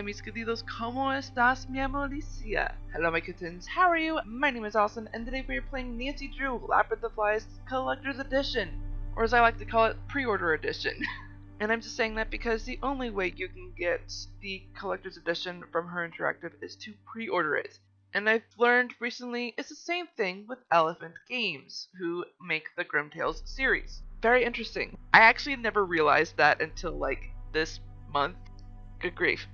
Hola mis queridos, ¿cómo estás, mi amoricia? Hello my kittens, how are you? My name is Allison, and today we are playing Nancy Drew Labyrinth of Lies Collector's Edition, or as I like to call it, Pre-Order Edition. And I'm just saying that because the only way you can get the Collector's Edition from Her Interactive is to pre-order it. And I've learned recently it's the same thing with Elephant Games, who make the Grim Tales series. Very interesting. I actually never realized that until like this month. Good grief.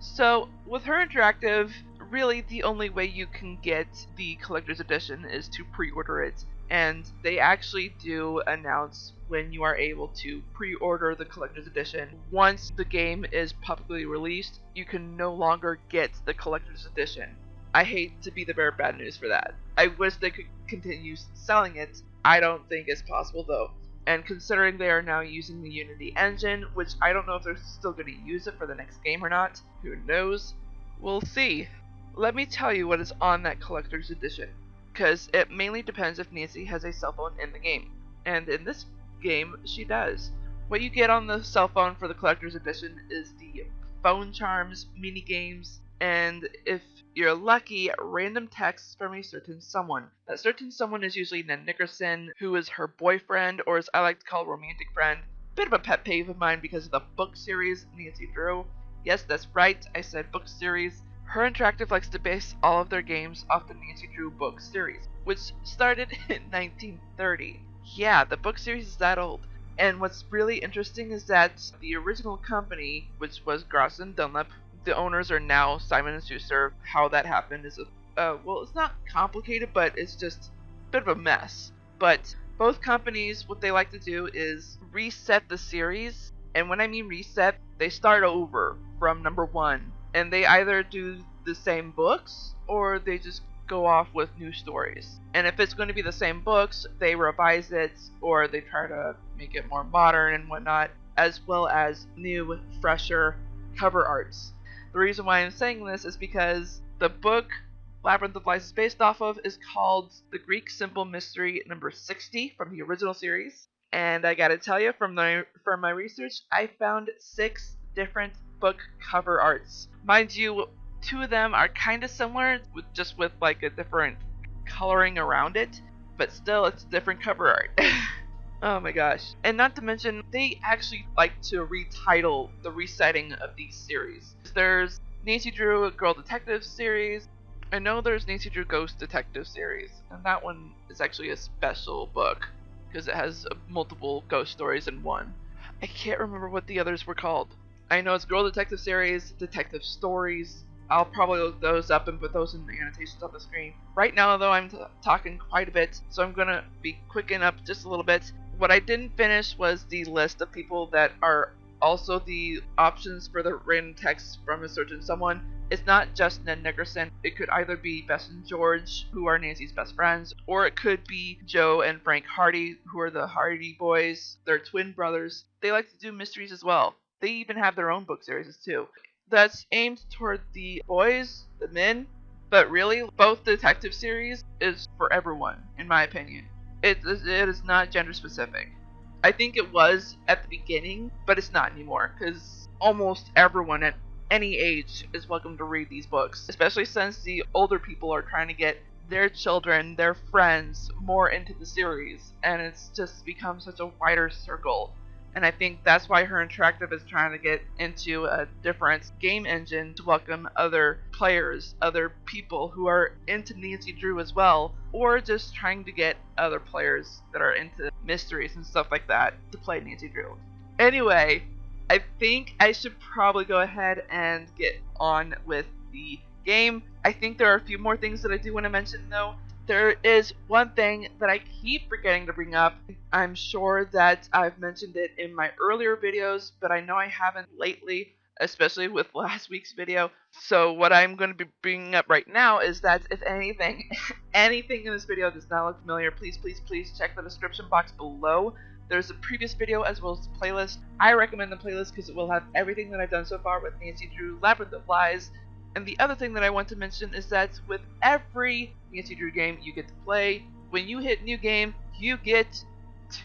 So, with Her Interactive, really the only way you can get the Collector's Edition is to pre-order it. And they actually do announce when you are able to pre-order the Collector's Edition. Once the game is publicly released, you can no longer get the Collector's Edition. I hate to be the bearer of bad news for that. I wish they could continue selling it. I don't think it's possible though. And considering they are now using the Unity engine, which I don't know if they're still going to use it for the next game or not, who knows? We'll see. Let me tell you what is on that Collector's Edition, because it mainly depends if Nancy has a cell phone in the game. And in this game, she does. What you get on the cell phone for the Collector's Edition is the phone charms, mini games, and if you're lucky, random texts from a certain someone. That certain someone is usually Ned Nickerson, who is her boyfriend, or as I like to call romantic friend. Bit of a pet peeve of mine because of the book series Nancy Drew. Yes, that's right, I said book series. Her Interactive likes to base all of their games off the Nancy Drew book series, which started in 1930. Yeah, the book series is that old. And what's really interesting is that the original company, which was Gross and Dunlap, the owners are now Simon and Schuster. How that happened is, well, it's not complicated, but it's just a bit of a mess. But both companies, what they like to do is reset the series. And when I mean reset, they start over from number one. And they either do the same books, or they just go off with new stories. And if it's going to be the same books, they revise it, or they try to make it more modern and whatnot, as well as new, fresher cover arts. The reason why I'm saying this is because the book Labyrinth of Lies is based off of is called The Greek Simple Mystery number 60 from the original series. And I gotta tell you, from my research, I found 6 different book cover arts. Mind you, 2 of them are kind of similar, with like a different coloring around it, but still it's different cover art. Oh my gosh. And not to mention, they actually like to retitle the resetting of these series. There's Nancy Drew Girl Detective series. I know there's Nancy Drew Ghost Detective series, and that one is actually a special book because it has multiple ghost stories in one. I can't remember what the others were called. I know it's Girl Detective series, Detective Stories. I'll probably look those up and put those in the annotations on the screen. Right now, though, I'm talking quite a bit, so I'm going to be quicking up just a little bit. What I didn't finish was the list of people that are also the options for the random text from a certain someone. It's not just Ned Nickerson. It could either be Bess and George, who are Nancy's best friends, or it could be Joe and Frank Hardy, who are the Hardy boys. They're twin brothers. They like to do mysteries as well. They even have their own book series too. That's aimed toward the boys, the men, but really both detective series is for everyone, in my opinion. It is not gender specific. I think it was at the beginning, but it's not anymore, because almost everyone at any age is welcome to read these books, especially since the older people are trying to get their children, their friends, more into the series, and it's just become such a wider circle. And I think that's why Her Interactive is trying to get into a different game engine to welcome other players, other people who are into Nancy Drew as well, or just trying to get other players that are into mysteries and stuff like that to play Nancy Drew. Anyway, I think I should probably go ahead and get on with the game. I think there are a few more things that I do want to mention though. There is one thing that I keep forgetting to bring up. I'm sure that I've mentioned it in my earlier videos, but I know I haven't lately, especially with last week's video. So what I'm going to be bringing up right now is that if anything, anything in this video does not look familiar, please check the description box below. There's a previous video as well as the playlist. I recommend the playlist because it will have everything that I've done so far with Nancy Drew Labyrinth of Lies. And the other thing that I want to mention is that with every Nancy Drew game you get to play, when you hit new game, you get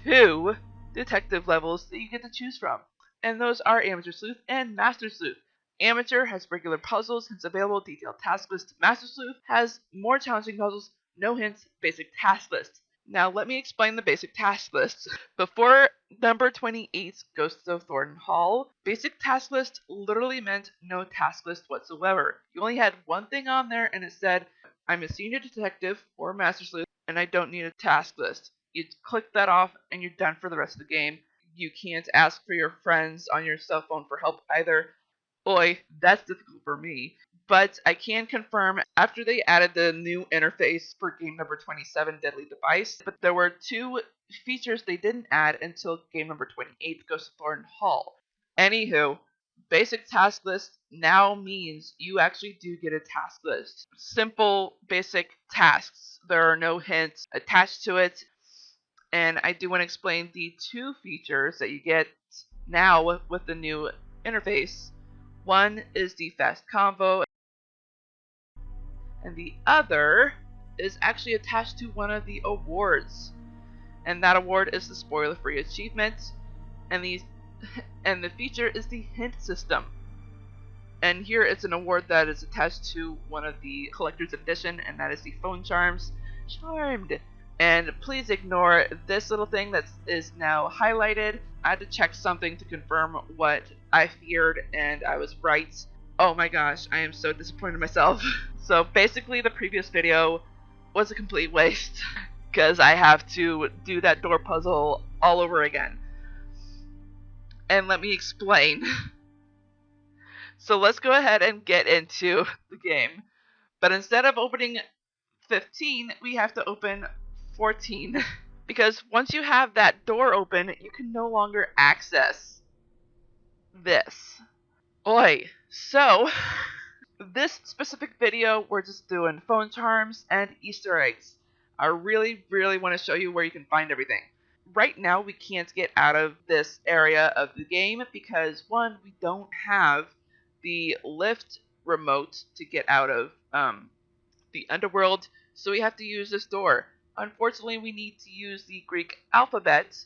2 detective levels that you get to choose from. and those are Amateur Sleuth and Master Sleuth. Amateur has regular puzzles, hints available, detailed task list. Master Sleuth has more challenging puzzles, no hints, basic task list. Now let me explain the basic task list. Before number 28, Ghosts of Thornton Hall, basic task list literally meant no task list whatsoever. You only had one thing on there and it said, I'm a senior detective or master sleuth and I don't need a task list. You click that off and you're done for the rest of the game. You can't ask for your friends on your cell phone for help either. Boy, that's difficult for me. But I can confirm after they added the new interface for game number 27, Deadly Device, but there were two features they didn't add until game number 28, Ghost of Thornton Hall. Anywho, basic task list now means you actually do get a task list. Simple, basic tasks. There are no hints attached to it. And I do want to explain the two features that you get now with the new interface. One is the fast convo, and the other is actually attached to one of the awards. And that award is the spoiler-free achievement, and the feature is the hint system. And here it's an award that is attached to one of the collector's edition, and that is the phone charms. Charmed! And please ignore this little thing that is now highlighted. I had to check something to confirm what I feared, and I was right. Oh my gosh, I am so disappointed in myself. So basically the previous video was a complete waste, because I have to do that door puzzle all over again. And let me explain. So let's go ahead and get into the game. But instead of opening 15, we have to open 14. Because once you have that door open, you can no longer access this. Oi. So, this specific video, we're just doing phone charms and Easter eggs. I really, really want to show you where you can find everything. Right now, we can't get out of this area of the game because, one, we don't have the lift remote to get out of the underworld, so we have to use this door. Unfortunately, we need to use the Greek alphabet,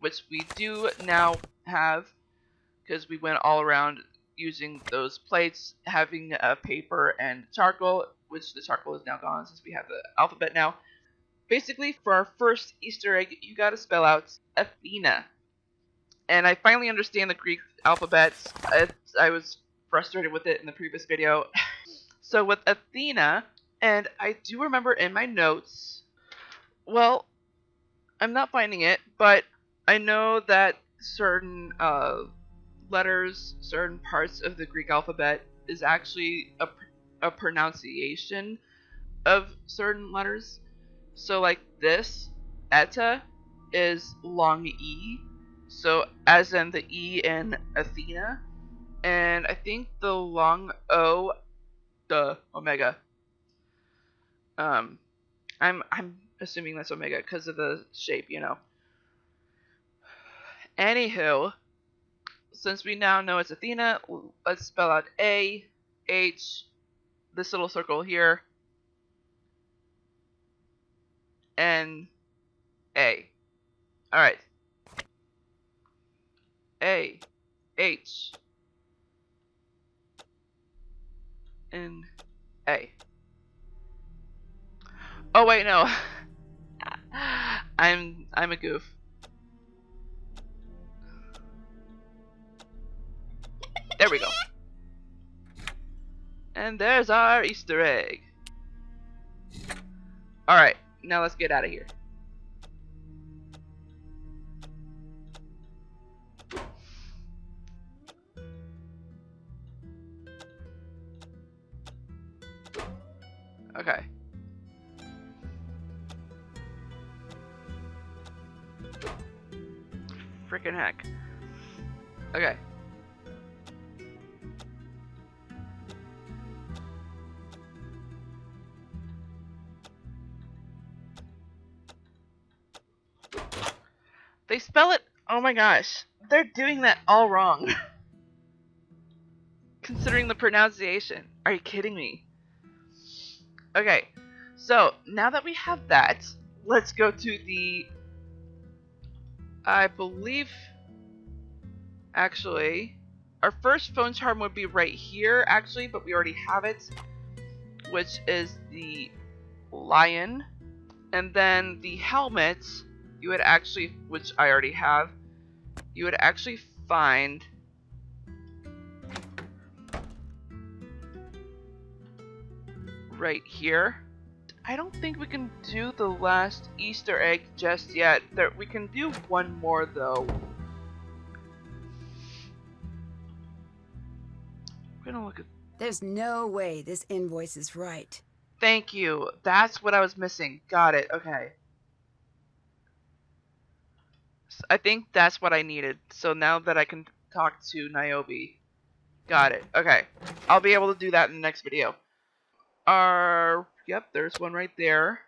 which we do now have, because we went all around using those plates, having paper and charcoal, which the charcoal is now gone since we have the alphabet now. Basically, for our first Easter egg, you gotta spell out Athena. And I finally understand the Greek alphabet. I was frustrated with it in the previous video. So with Athena, and I do remember in my notes, well, I'm not finding it, but I know that certain letters, certain parts of the Greek alphabet is actually a pronunciation of certain letters. So like this, eta, is long E, so as in the E in Athena, and I think the long O, the omega. I'm assuming that's omega because of the shape, you know. Anywho, since we now know it's Athena, let's spell out A, H, this little circle here, and A. Alright. A, H, and A. Oh wait, no. I'm a goof. There we go. And there's our Easter egg. Alright, now let's get out of here. Okay. Frickin' heck. Okay. They spell it, oh my gosh, they're doing that all wrong. Considering the pronunciation. Are you kidding me? Okay, so now that we have that, let's go to the, I believe, Actually, our first phone charm would be right here, actually, but we already have it, which is the lion. And then the helmet, you would actually, which I already have, you would actually find right here. I don't think we can do the last Easter egg just yet. We can do one more though. We're gonna look at. There's no way this invoice is right. Thank you. That's what I was missing. Got it. Okay. I think that's what I needed. So now that I can talk to Niobe. Got it. Okay. I'll be able to do that in the next video. Yep, there's one right there.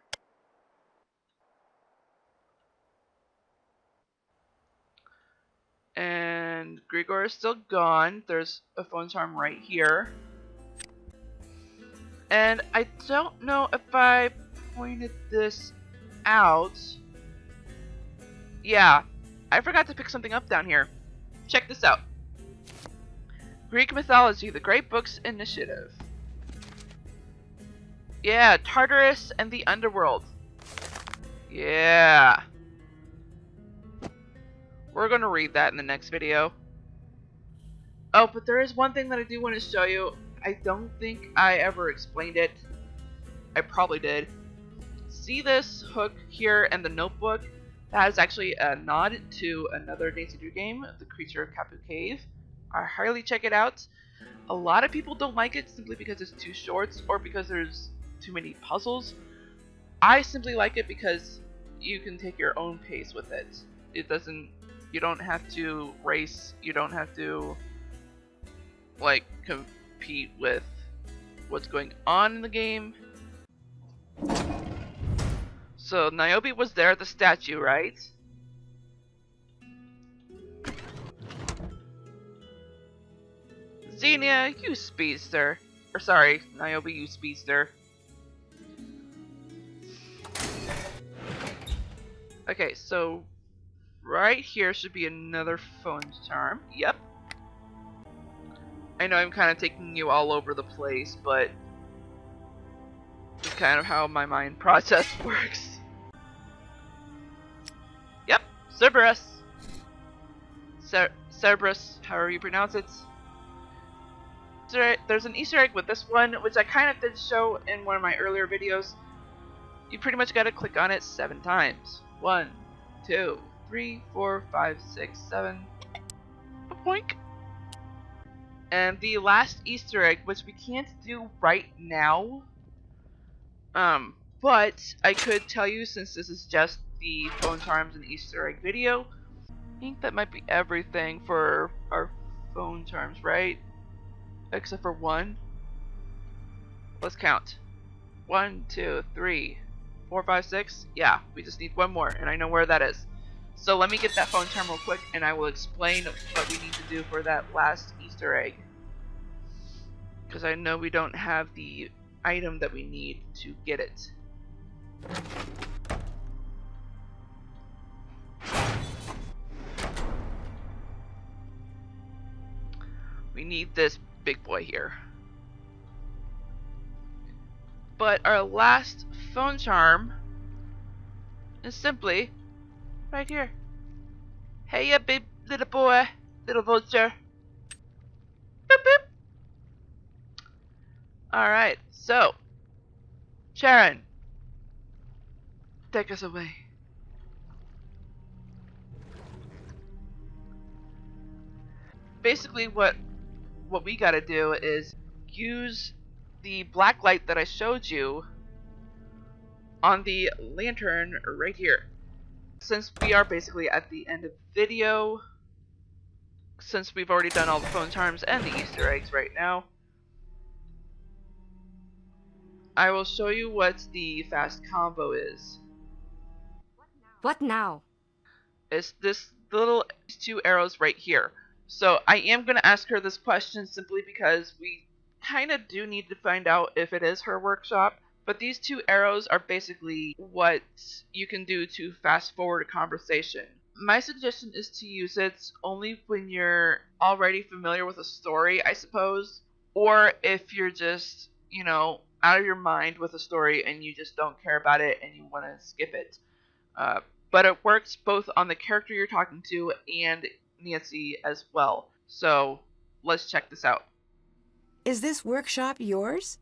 And Grigor is still gone. There's a phone charm right here. And I don't know if I pointed this out. Yeah, I forgot to pick something up down here. Check this out. Greek Mythology, the Great Books Initiative. Yeah, Tartarus and the Underworld. Yeah. We're gonna read that in the next video. Oh, but there is one thing that I do want to show you. I don't think I ever explained it. I probably did. See this hook here and the notebook? That is actually a nod to another Daisy Doo game, The Creature of Kapu Cave. I highly check it out. A lot of people don't like it simply because it's too short or because there's too many puzzles. I simply like it because you can take your own pace with it. You don't have to race, you don't have to like compete with what's going on in the game. So Niobe was there at the statue, right? Xenia, you speedster. Or sorry, Niobe, you speedster. Okay, so right here should be another phone charm. Yep. I know I'm kind of taking you all over the place, but it's kind of how my mind process works. Yep, Cerberus. Cerberus, however you pronounce it. There's an Easter egg with this one, which I kind of did show in one of my earlier videos. You pretty much gotta click on it 7 times. 1, 2, 3, 4, 5, 6, 7. Boink. And the last Easter egg, which we can't do right now. But I could tell you, since this is just the phone charms and Easter egg video, I think that might be everything for our phone charms, right? Except for one. Let's count. 1, 2, 3, 4, 5, 6. Yeah, we just need one more, and I know where that is. So let me get that phone charm real quick, and I will explain what we need to do for that last Easter egg. Because I know we don't have the item that we need to get it. We need this big boy here. But our last phone charm is simply right here. Hey ya, big little boy, little vulture. Boop boop. Alright, so Sharon, take us away. Basically what we gotta do is use the black light that I showed you on the lantern right here. Since we are basically at the end of the video, since we've already done all the phone charms and the Easter eggs right now, I will show you what the fast combo is. What now? It's these 2 arrows right here. So I am going to ask her this question simply because we kind of do need to find out if it is her workshop. But these 2 arrows are basically what you can do to fast forward a conversation. My suggestion is to use it only when you're already familiar with a story, I suppose, or if you're just, out of your mind with a story and you just don't care about it and you want to skip it. Uh, but it works both on the character you're talking to and Nancy as well. So let's check this out. Is this workshop yours?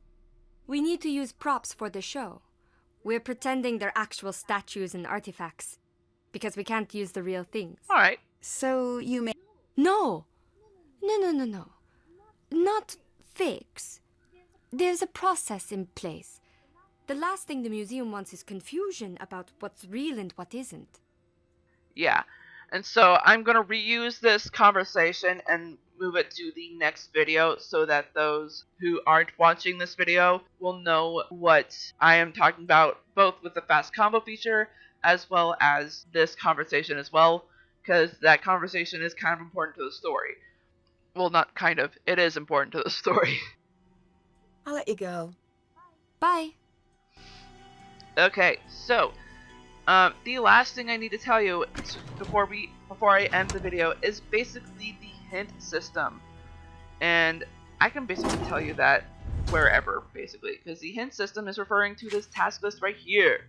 We need to use props for the show. We're pretending they're actual statues and artifacts, because we can't use the real things. All right. So you may... No! No. Not fakes. There's a process in place. The last thing the museum wants is confusion about what's real and what isn't. Yeah. And so I'm going to reuse this conversation and move it to the next video so that those who aren't watching this video will know what I am talking about, both with the fast combo feature as well as this conversation as well, because that conversation is kind of important to the story. Well, not kind of. It is important to the story. I'll let you go. Bye. Okay, so the last thing I need to tell you before I end the video is basically the hint system, and I can basically tell you that wherever, basically, because the hint system is referring to this task list right here.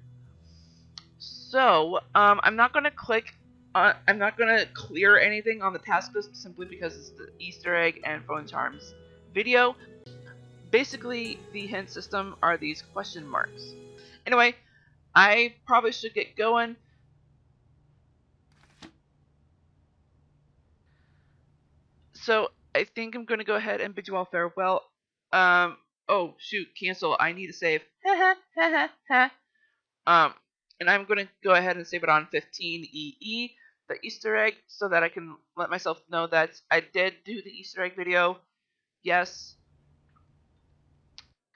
So I'm not gonna clear anything on the task list simply because it's the Easter egg and phone charms video. Basically, the hint system are these question marks. Anyway, I probably should get going. So I think I'm gonna go ahead and bid you all farewell. Oh shoot, cancel. I need to save. And I'm gonna go ahead and save it on 15EE, the Easter egg, so that I can let myself know that I did do the Easter egg video. Yes.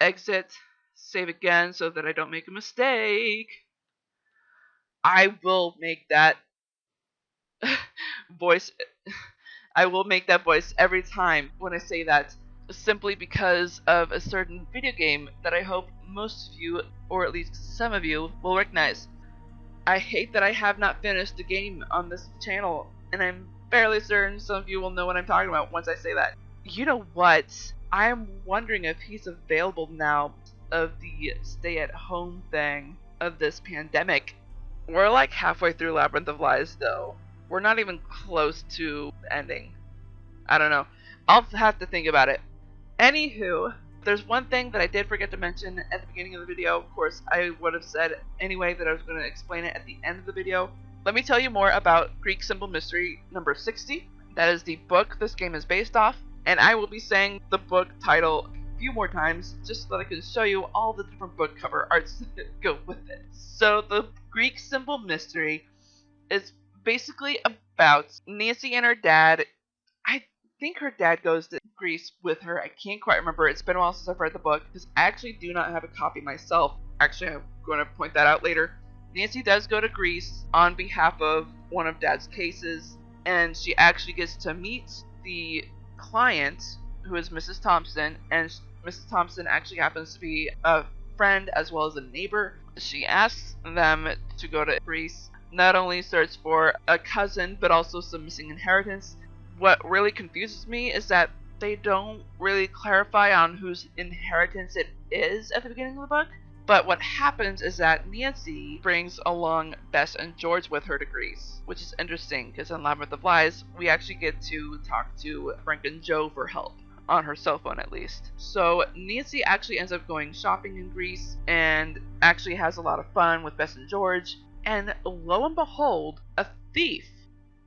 Exit. Save again so that I don't make a mistake. I will make that voice. I will make that voice every time when I say that, simply because of a certain video game that I hope most of you, or at least some of you, will recognize. I hate that I have not finished the game on this channel, and I'm fairly certain some of you will know what I'm talking about once I say that. You know what? I'm wondering if he's available now of the stay-at-home thing of this pandemic. We're like halfway through Labyrinth of Lies, though. We're not even close to ending. I don't know. I'll have to think about it. Anywho, there's one thing that I did forget to mention at the beginning of the video. Of course, I would have said anyway that I was going to explain it at the end of the video. Let me tell you more about Greek Symbol Mystery number 60. That is the book this game is based off. And I will be saying the book title a few more times just so that I can show you all the different book cover arts that go with it. So the Greek Symbol Mystery is basically about Nancy and her dad. I think her dad goes to Greece with her. I can't quite remember. It's been a while since I've read the book, because I actually do not have a copy myself. Actually, I'm going to point that out later. Nancy does go to Greece on behalf of one of Dad's cases, and she actually gets to meet the client, who is Mrs. Thompson, and Mrs. Thompson actually happens to be a friend as well as a neighbor. She asks them to go to Greece, not only search for a cousin, but also some missing inheritance. What really confuses me is that they don't really clarify on whose inheritance it is at the beginning of the book. But what happens is that Nancy brings along Bess and George with her to Greece, which is interesting because in Labyrinth of Lies, we actually get to talk to Frank and Joe for help, on her cell phone at least. So Nancy actually ends up going shopping in Greece and actually has a lot of fun with Bess and George. And lo and behold, a thief,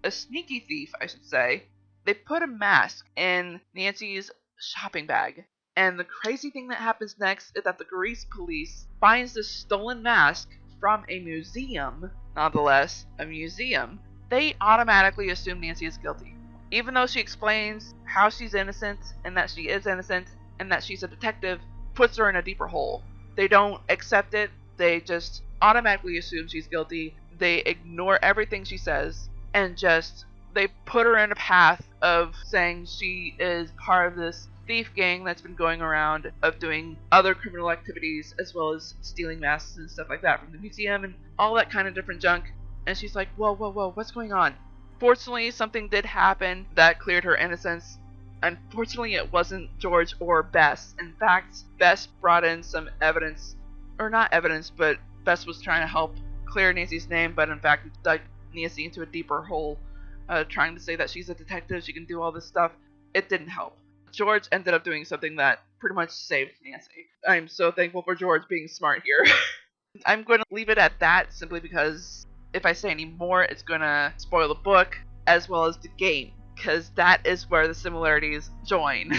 a sneaky thief, I should say, they put a mask in Nancy's shopping bag. And the crazy thing that happens next is that the Greece police finds this stolen mask from a museum, nonetheless, a museum. They automatically assume Nancy is guilty. Even though she explains how she's innocent, and that she is innocent, and that she's a detective, puts her in a deeper hole. They don't accept it, they just automatically assume she's guilty. They ignore everything she says, and just, they put her in a path of saying she is part of this thief gang that's been going around of doing other criminal activities as well as stealing masks and stuff like that from the museum and all that kind of different junk. And she's like, whoa, whoa, whoa, what's going on? Fortunately, something did happen that cleared her innocence. Unfortunately, it wasn't George or Bess. In fact, Bess brought in some evidence, or not evidence, but Bess was trying to help clear Nancy's name, but in fact, it dug Nancy into a deeper hole, trying to say that she's a detective, she can do all this stuff. It didn't help. George ended up doing something that pretty much saved Nancy. I'm so thankful for George being smart here. I'm going to leave it at that simply because if I say any more, it's going to spoil the book as well as the game, because that is where the similarities join.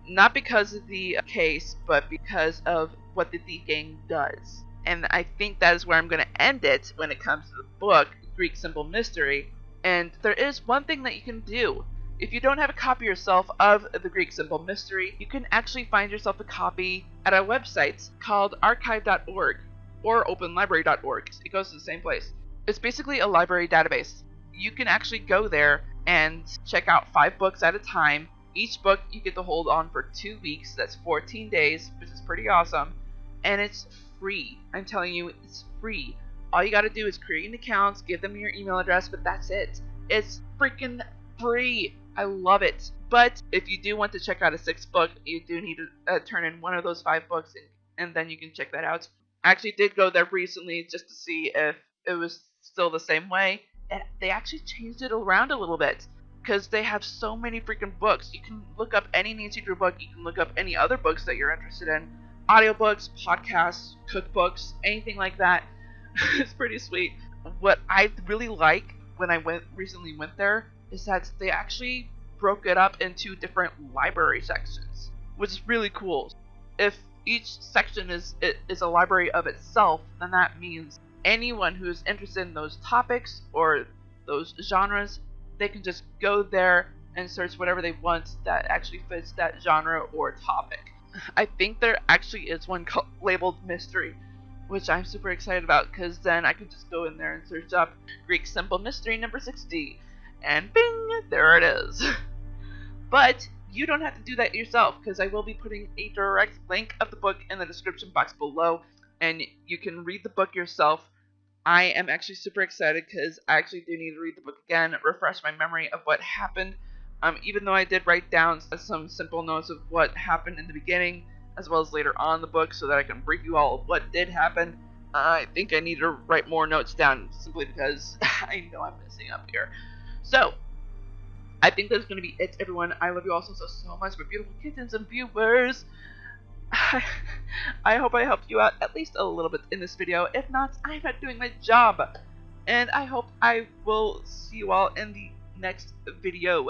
Not because of the case, but because of what the Thief Gang does. And I think that is where I'm going to end it when it comes to the book, Greek Simple Mystery. And there is one thing that you can do. If you don't have a copy yourself of the Greek Simple Mystery, you can actually find yourself a copy at a website called archive.org or openlibrary.org. It goes to the same place. It's basically a library database. You can actually go there and check out 5 books at a time. Each book you get to hold on for 2 weeks. That's 14 days, which is pretty awesome. And it's free. I'm telling you, it's free. All you gotta do is create an account, give them your email address, but that's it. It's freaking free. I love it. But if you do want to check out a 6th book, you do need to turn in one of those 5 books, and then you can check that out. I actually did go there recently just to see if it was still the same way, and they actually changed it around a little bit because they have so many freaking books. You can look up any Nancy Drew book, you can look up any other books that you're interested in, audiobooks, podcasts, cookbooks, anything like that. It's pretty sweet. What I really like when I recently went there is that they actually broke it up into different library sections, which is really cool. If each section is a library of itself, then that means anyone who is interested in those topics or those genres, they can just go there and search whatever they want that actually fits that genre or topic. I think there actually is one labeled mystery, which I'm super excited about, because then I can just go in there and search up Greek Simple Mystery number 60, and bing, there it is. But you don't have to do that yourself, because I will be putting a direct link of the book in the description box below, and you can read the book yourself. I am actually super excited because I actually do need to read the book again, refresh my memory of what happened. Even though I did write down some simple notes of what happened in the beginning, as well as later on in the book, so that I can brief you all of what did happen. I think I need to write more notes down, simply because I know I'm messing up here. So, I think that's going to be it, everyone. I love you all so much, my beautiful kittens and viewers. I hope I helped you out at least a little bit in this video. If not, I'm not doing my job. And I hope I will see you all in the next video,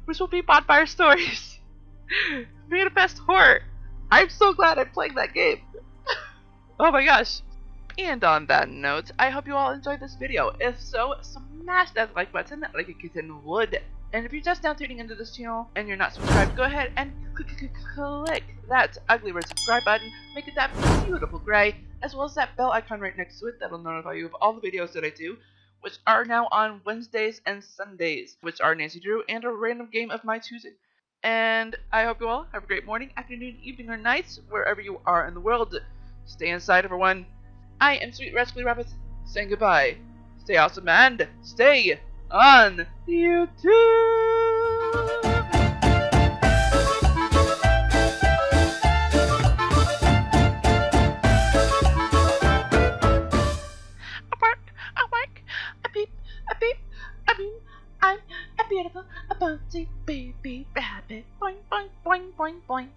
which will be Bonfire Stories. Manifest Horror. I'm so glad I'm playing that game. Oh my gosh. And on that note, I hope you all enjoyed this video. If so, smash that like button like a kitten would. And if you're just now tuning into this channel and you're not subscribed, go ahead and click that ugly red subscribe button, make it that beautiful gray, as well as that bell icon right next to it that'll notify you of all the videos that I do, which are now on Wednesdays and Sundays, which are Nancy Drew and a random game of my choosing. And I hope you all have a great morning, afternoon, evening, or night, wherever you are in the world. Stay inside, everyone. I am Sweet Rascally Rabbit, saying goodbye. Stay awesome and stay on YouTube! I'm a beautiful, a bouncy baby rabbit. Boing, boing, boing, boing, boing.